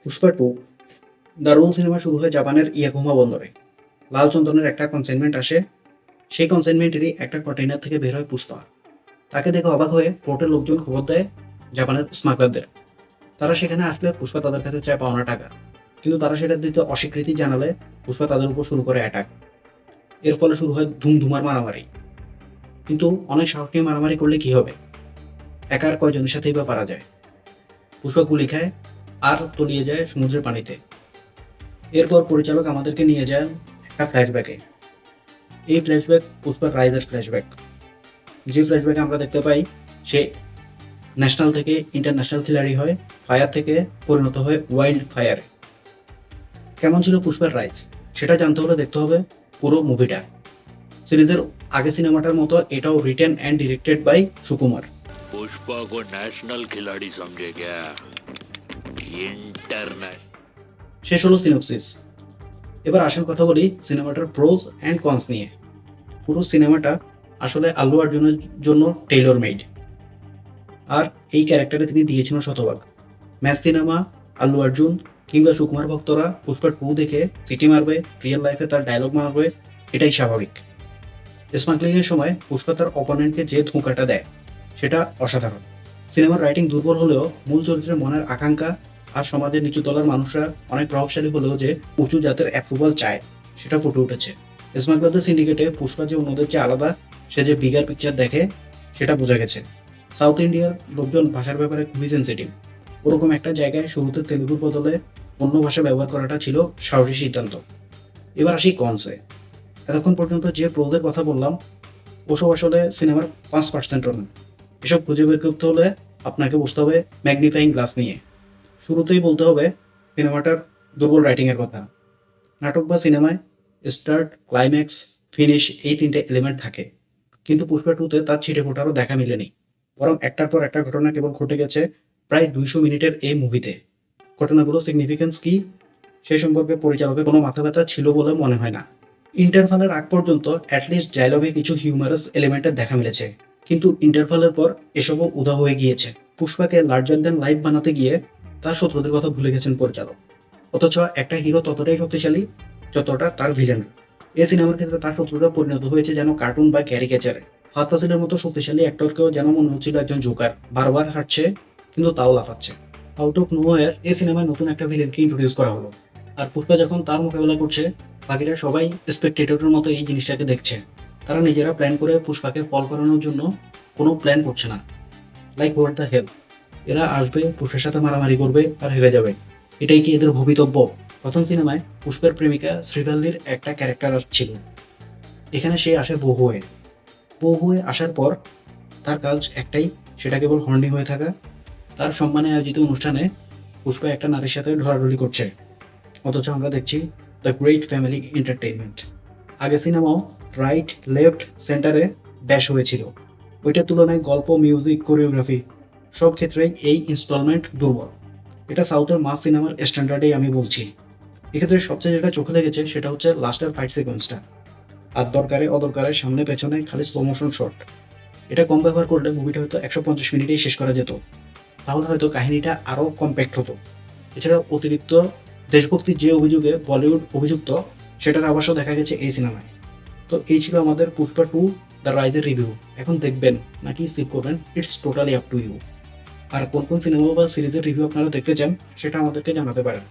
Pushpa two দারুণ cinema শুরু হয় জাপানের ইয়াকোহামা বন্দরে। লাল চন্দনের একটা কনসাইনমেন্ট আসে। সেই কনসাইনমেন্টেরই একটা কন্টেইনার থেকে বের হয় পুষ্পা। তাকে দেখে অবাক হয়ে পোর্টের লোকজন খবর দেয় জাপানের স্মাগলারদের। তারা সেখানে আসলে পুষ্পা তাদের কাছে চায় পাওনা টাকা, কিন্তু তারা সেটা দিতে অস্বীকৃতি জানালে পুষ্পা তাদের উপর শুরু করে অ্যাটাক। এর ফলে শুরু হয় ধুমধুমার মারামারি। কিন্তু অনেক সাহস নিয়ে মারামারি করলে কি হবে? একা আর কয়জনের সাথেই বা পারা যায়? পুষ্পা গুলি খায় আর তলিয়ে যায় সমুদ্রের পানিতে। এরপর পরিচালক আমাদেরকে নিয়ে যান একটা ফ্ল্যাশব্যাকে। এই ফ্ল্যাশব্যাক পুষ্পার রাইজের ফ্ল্যাশব্যাক। যে ফ্ল্যাশব্যাকে আমরা দেখতে পাই সে ন্যাশনাল থেকে ইন্টারন্যাশনাল খিলাড়ি হয়, ফায়ার থেকে পরিণত হয় ওয়াইল্ড ফায়ারে। কেমন ছিল পুষ্পার রাইজ সেটা জানতে হলে দেখতে হবে পুরো মুভিটা। সিরিজের আগে সিনেমাটার মতো এটাও written and directed by Sukumar. Pushpa को नेशनल खिलाड़ी समझे क्या? इंटरनेशनल। শেষ হলো সিনোপসিস। এবার আসল কথা বলি সিনেমাটার প্রোজ অ্যান্ড কনস নিয়ে। পুরো সিনেমাটা আসলে আল্লু অর্জুনের জন্য টেইলর মেড। আর এই ক্যারেক্টারে তিনি দিয়েছিলেন শতভাগ। ম্যাচ সিনেমা, আল্লু অর্জুন কিংবা সুকুমার ভক্তরা পুষ্পা টু দেখে সিটি মারবে, রিয়েল লাইফে তার ডায়লগ মারবে, এটাই স্বাভাবিক। স্মাগলিং এর সময় পুষ্পা তার অপোনেন্টকে যে ধোঁকাটা দেয় সেটা অসাধারণ। সিনেমার রাইটিং দুর্বল হলেও মূল চরিত্রের মনের আকাঙ্ক্ষা আর সমাজের নিচু তলার মানুষরা অনেক প্রভাবশালী হলেও যে উঁচু জাতের অ্যাপ্রুভাল চায় সেটা ফুটে উঠেছে। স্মাগলারদের সিন্ডিকেটে পুষ্পা যে অন্যদের চেয়ে আলাদা, সে যে বিগার পিকচার দেখে সেটা বোঝা গেছে। সাউথ ইন্ডিয়ার লোকজন ভাষার ব্যাপারে খুবই সেন্সিটিভ। ওরকম একটা জায়গায় শুরুতে তেলুগুর বদলে অন্য ভাষা ব্যবহার করাটা ছিল সাহসী সিদ্ধান্ত। এবার আসি কনসে। এতক্ষণ পর্যন্ত যে প্রোদের কথা বললাম ওসব আসলে সিনেমার 5% না। এসব খুঁজে বের করতে হলে আপনাকে বুঝতে হবে ম্যাগনিফাইং গ্লাস নিয়ে। শুরুতেই বলতে হবে সিনেমাটার দুর্বল রাইটিংয়ের কথা। নাটক বা সিনেমায় স্টার্ট, ক্লাইম্যাক্স, ফিনিশ এই তিনটে এলিমেন্ট থাকে, কিন্তু পুষ্পা টুতে তার ছিটে ফোটারও দেখা মিলেনি। বরং একটার পর একটা ঘটনা কেবল ঘটে গেছে প্রায় 200 মিনিটের এই মুভিতে। ঘটনাগুলো সিগনিফিকেন্স কি সে সম্পর্কে পরিচালকের কোনো মাথা ব্যথা ছিল বলে মনে হয় না। ইন্টারভালের আগ পর্যন্ত অ্যাটলিস্ট ডায়লগে কিছু হিউমারাস এলিমেন্টের দেখা মিলেছে, কিন্তু ইন্টারভালের পর এসবও উধাও হয়ে গিয়েছে। পুষ্পাকে লার্জার দ্যান লাইফ বানাতে গিয়ে তার শত্রুদের কথা ভুলে গেছেন পরিচালক। অথচ একটা হিরো ততটাই শক্তিশালী যতটা তার ভিলেন। এই সিনেমার ক্ষেত্রে তার শত্রুরা পরিণত হয়েছে যেন কার্টুন বা ক্যারিকেচারে। ফাহাদ ফাসিলের মতো শক্তিশালী অ্যাক্টরকেও যেন মনে হচ্ছিল একজন জোকার, বারবার হাঁটছে কিন্তু তাও লাফাচ্ছে। আউট অফ নোওয়্যার এই সিনেমায় নতুন একটা ভিলেনকে ইন্ট্রোডিউস করা হলো, আর পুষ্পা যখন তার মোকাবেলা করছে বাকিরা সবাই স্পেকটেটরের মতো এই জিনিসটাকে দেখছে। তারা নিজেরা প্ল্যান করে পুষ্পাকে ফল করানোর জন্য কোনো প্ল্যান করছে না। লাইক হোয়াট দ্য হেল, এরা আসবে পুষ্পের সাথে মারামারি করবে আর হেরে যাবে, এটাই কি এদের ভবিতব্য? প্রথম সিনেমায় পুষ্পের প্রেমিকা শ্রীভাল্লির একটা ক্যারেক্টার ছিল। এখানে সে আসে বউ হয়ে আসার পর তার কাজ একটাই, সেটা কেবল হর্নি হয়ে থাকা। তার সম্মানে আয়োজিত অনুষ্ঠানে পুষ্পা একটা নারীর সাথে ঢলাঢলি করছে, অথচ আমরা দেখছি দ্য গ্রেট ফ্যামিলি এন্টারটেইনমেন্ট। আগে সিনেমাও রাইট, লেফট, সেন্টারে ব্যাশ হয়েছিল। ওইটার তুলনায় গল্প, মিউজিক, কোরিওগ্রাফি সব ক্ষেত্রেই এই ইনস্টলমেন্ট দুর্বল। এটা সাউথের মাস সিনেমার স্ট্যান্ডার্ডেই আমি বলছি। এক্ষেত্রে সবচেয়ে যেটা চোখে লেগেছে সেটা হচ্ছে লাস্টের ফাইট সিকোয়েন্সটা। আর দরকারে অদরকারে সামনে পেছনে খালি স্লো মোশন শট। এটা কম ব্যবহার করলে মুভিটা হয়তো 150 মিনিটেই শেষ করা যেত। তাহলে হয়তো কাহিনীটা আরও কম্প্যাক্ট হতো। এছাড়া অতিরিক্ত দেশভক্তির যে অভিযোগে বলিউড অভিযুক্ত সেটার আবাসও দেখা গেছে এই সিনেমায়। তো এই ছিল আমাদের পুষ্পা টু দ্য রাইজের রিভিউ। এখন দেখবেন নাকি স্কিপ করবেন, it's totally up to you. আর কোন কোন সিনেমা বা সিরিজের রিভিউ আপনারা দেখতে চান সেটা আমাদেরকে জানাতে পারেন।